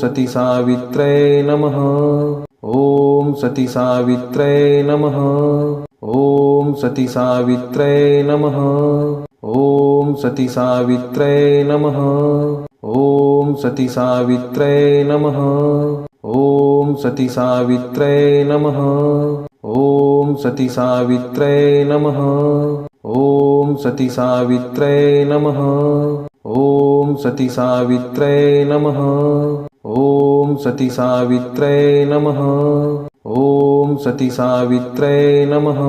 सती सावित्रै नमः ॐ सती सावित्रै नमः ॐ सती सावित्रै नमः ॐ सती सावित्रै नमः ॐ सती सावित्रै नमः ॐ सती सावित्रै नमः ॐ सती सावित्रै नमः ॐ सती सावित्रै नमः ॐ सती सावित्रै नमः ॐ सती सावित्रै नमः ॐ सती सावित्रै नमः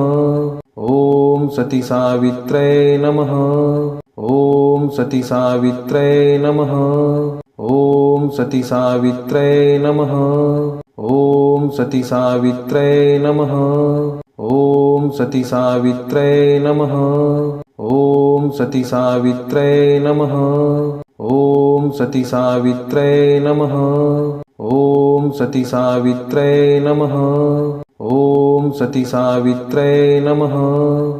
ॐ सती सावित्रै नमः ॐ सती सावित्रै नमः ॐ सती सावित्रै नमः ॐ सती सावित्रै नमः ॐ सती सावित्रै नमः ॐ सती सावित्रै नमः ॐ सती सावित्रै नमः ॐ सती सावित्रै नमः ॐ सती सावित्रै नमः